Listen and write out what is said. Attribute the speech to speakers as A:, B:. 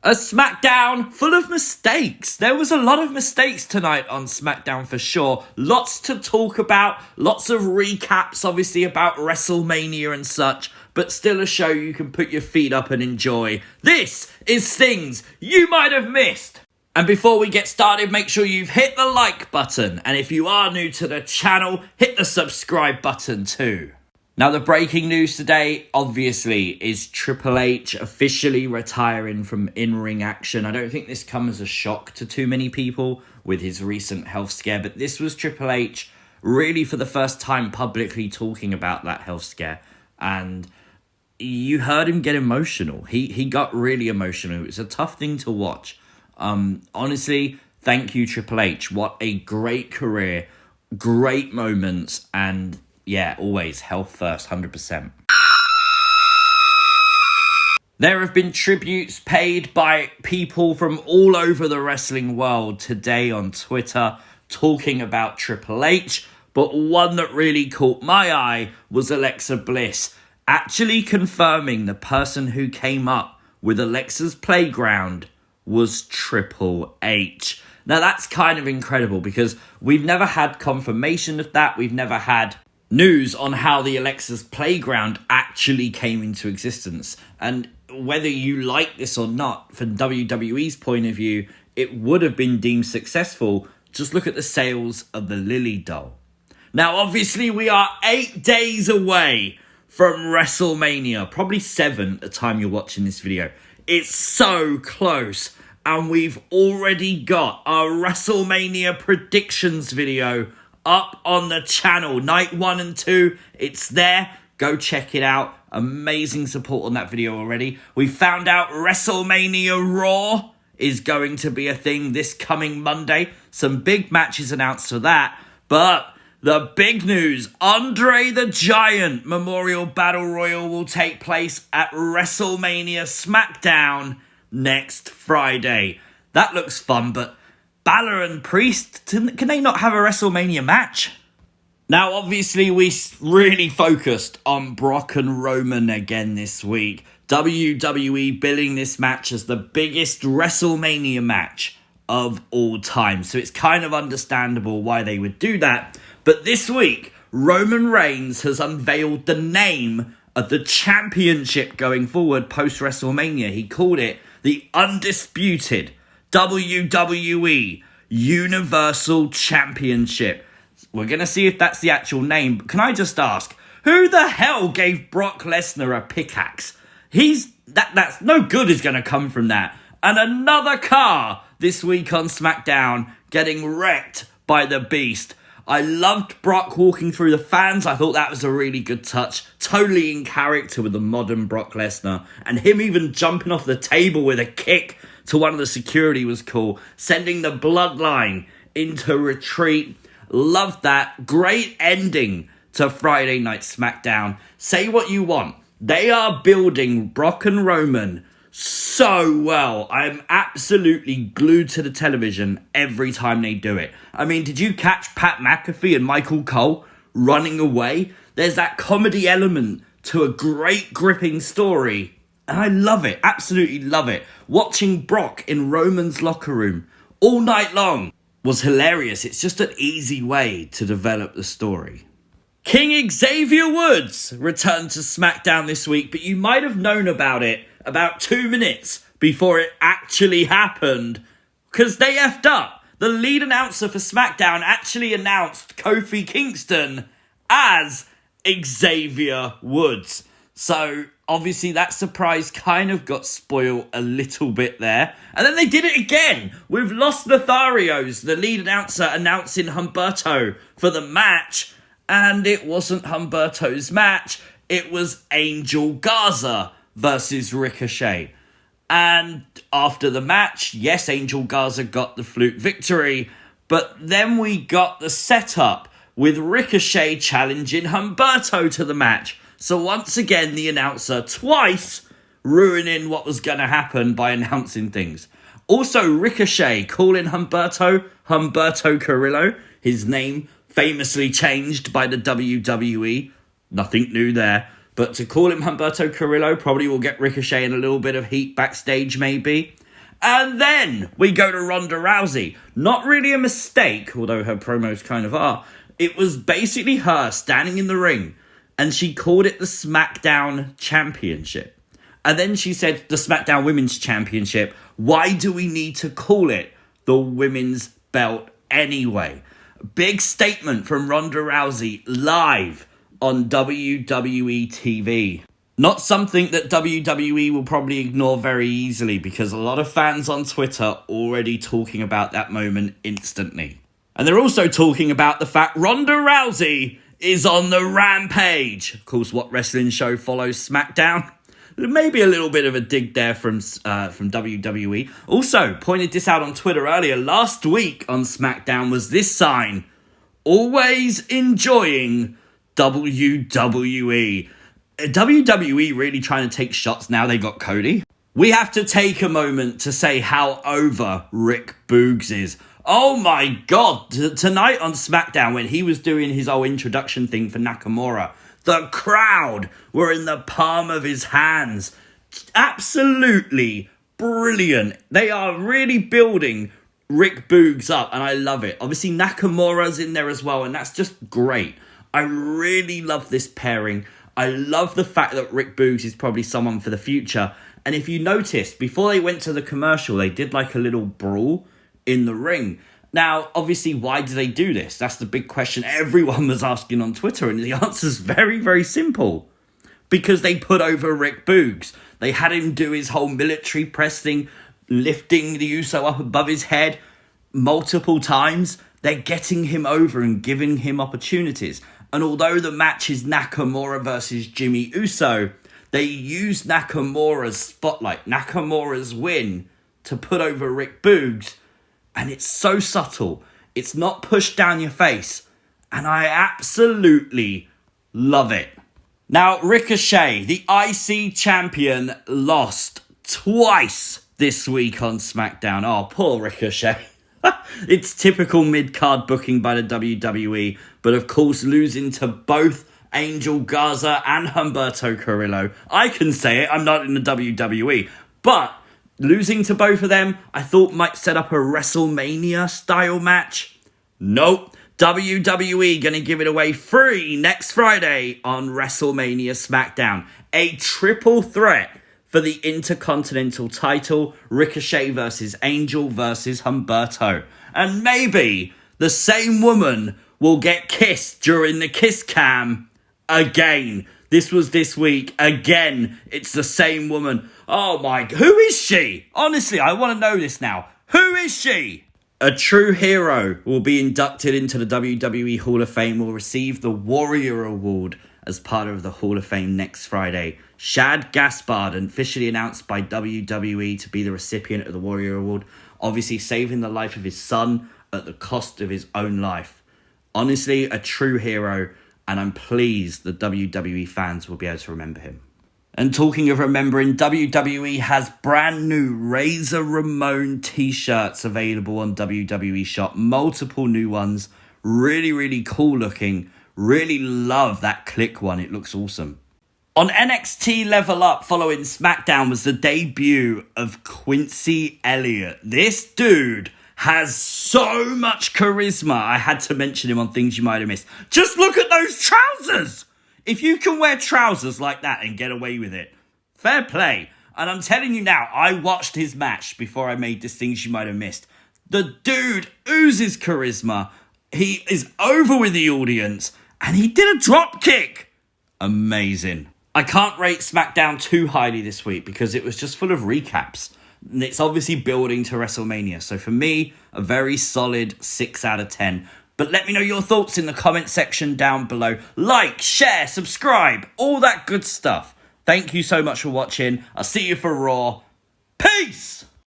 A: A SmackDown full of mistakes. There was a lot of mistakes tonight on SmackDown for sure. Lots to talk about, lots of recaps obviously about WrestleMania and such, but still a show you can put your feet up and enjoy. This is things you might have missed. And before we get started, make sure you've hit the like button. And if you are new to the channel, hit the subscribe button too. Now, the breaking news today, obviously, is Triple H officially retiring from in-ring action. I don't think this comes as a shock to too many people with his recent health scare, but this was Triple H really for the first time publicly talking about that health scare. And you heard him get emotional. He got really emotional. It was a tough thing to watch. Honestly, thank you, Triple H. What a great career, great moments, and yeah, always health first, 100%. There have been tributes paid by people from all over the wrestling world today on Twitter talking about Triple H, but one that really caught my eye was Alexa Bliss, actually confirming the person who came up with Alexa's playground was Triple H. Now that's kind of incredible because we've never had confirmation of that. We've never had news on how the Alexa's playground actually came into existence. And whether you like this or not, from WWE's point of view, it would have been deemed successful. Just look at the sales of the Lily doll. Now, obviously, we are 8 days away from WrestleMania, probably 7 at the time you're watching this video. It's so close, and we've already got our WrestleMania predictions video up on the channel. Night 1 and 2, it's there. Go check it out. Amazing support on that video already. We found out WrestleMania Raw is going to be a thing this coming Monday. Some big matches announced for that. But the big news, Andre the Giant Memorial Battle Royal will take place at WrestleMania Smackdown next Friday. That looks fun, but Balor and Priest, can they not have a WrestleMania match? Now, obviously, we really focused on Brock and Roman again this week. WWE billing this match as the biggest WrestleMania match of all time. So it's kind of understandable why they would do that. But this week, Roman Reigns has unveiled the name of the championship going forward post-WrestleMania. He called it the Undisputed WWE Universal Championship. We're going to see if that's the actual name. But can I just ask, who the hell gave Brock Lesnar a pickaxe? That's no good is going to come from that. And another car this week on SmackDown getting wrecked by the Beast. I loved Brock walking through the fans. I thought that was a really good touch. Totally in character with the modern Brock Lesnar. And him even jumping off the table with a kick to one of the security was cool. Sending the bloodline into retreat. Loved that. Great ending to Friday Night SmackDown. Say what you want. They are building Brock and Roman so well. I'm absolutely glued to the television every time they do it. I mean, did you catch Pat McAfee and Michael Cole running away? There's that comedy element to a great gripping story. And I love it. Absolutely love it. Watching Brock in Roman's locker room all night long was hilarious. It's just an easy way to develop the story. King Xavier Woods returned to SmackDown this week, but you might have known about it about 2 minutes before it actually happened, because they effed up. The lead announcer for SmackDown actually announced Kofi Kingston as Xavier Woods. So obviously that surprise kind of got spoiled a little bit there. And then they did it again with Los Lotharios, the lead announcer, announcing Humberto for the match. And it wasn't Humberto's match. It was Angel Garza versus Ricochet. And after the match, yes, Angel Garza got the fluke victory. But then we got the setup with Ricochet challenging Humberto to the match. So once again, the announcer twice ruining what was going to happen by announcing things. Also, Ricochet calling Humberto Carrillo, his name famously changed by the WWE. Nothing new there. But to call him Humberto Carrillo probably will get Ricochet in a little bit of heat backstage maybe. And then we go to Ronda Rousey. Not really a mistake, although her promos kind of are. It was basically her standing in the ring, and she called it the Smackdown Championship. And then she said, the Smackdown Women's Championship, why do we need to call it the Women's Belt anyway? Big statement from Ronda Rousey live on WWE TV. Not something that WWE will probably ignore very easily, because a lot of fans on Twitter already talking about that moment instantly. And they're also talking about the fact Ronda Rousey is on the rampage. Of course, what wrestling show follows SmackDown? Maybe a little bit of a dig there from WWE. Also, pointed this out on Twitter earlier. Last week on SmackDown was this sign. Always enjoying WWE. WWE really trying to take shots now they got Cody? We have to take a moment to say how over Rick Boogs is. Oh my god, tonight on SmackDown when he was doing his whole introduction thing for Nakamura, the crowd were in the palm of his hands. Absolutely brilliant. They are really building Rick Boogs up, and I love it. Obviously, Nakamura's in there as well, and that's just great. I really love this pairing. I love the fact that Rick Boogs is probably someone for the future. And if you noticed, before they went to the commercial, they did like a little brawl in the ring. Now, obviously, why do they do this? That's the big question everyone was asking on Twitter, and the answer's very, very simple. Because they put over Rick Boogs. They had him do his whole military press thing, lifting the Uso up above his head multiple times. They're getting him over and giving him opportunities. And although the match is Nakamura versus Jimmy Uso, they use Nakamura's spotlight, Nakamura's win, to put over Rick Boogs. And it's so subtle. It's not pushed down your face. And I absolutely love it. Now, Ricochet, the IC champion, lost twice this week on SmackDown. Oh, poor Ricochet. It's typical mid-card booking by the WWE. But of course, losing to both Angel Garza and Humberto Carrillo. I can say it, I'm not in the WWE. But losing to both of them, I thought might set up a WrestleMania-style match. Nope. WWE gonna give it away free next Friday on WrestleMania Smackdown. A triple threat for the Intercontinental title. Ricochet versus Angel versus Humberto. And maybe the same woman will get kissed during the kiss cam again. This was this week. Again, it's the same woman. Oh my, who is she? Honestly, I want to know this now. Who is she? A true hero will be inducted into the WWE Hall of Fame, will receive the Warrior Award as part of the Hall of Fame next Friday. Shad Gaspard, officially announced by WWE to be the recipient of the Warrior Award, obviously saving the life of his son at the cost of his own life. Honestly, a true hero, and I'm pleased the WWE fans will be able to remember him. And talking of remembering, WWE has brand new Razor Ramon t-shirts available on WWE Shop. Multiple new ones. Really, really cool looking. Really love that click one. It looks awesome. On NXT Level Up following SmackDown was the debut of Quincy Elliot. This dude has so much charisma. I had to mention him on things you might have missed. Just look at those trousers. If you can wear trousers like that and get away with it, fair play. And I'm telling you now, I watched his match before I made this things you might have missed. The dude oozes charisma. He is over with the audience. And he did a drop kick. Amazing. I can't rate SmackDown too highly this week because it was just full of recaps. And it's obviously building to WrestleMania. So for me, a very solid 6 out of 10. But let me know your thoughts in the comment section down below. Like, share, subscribe, all that good stuff. Thank you so much for watching. I'll see you for Raw. Peace!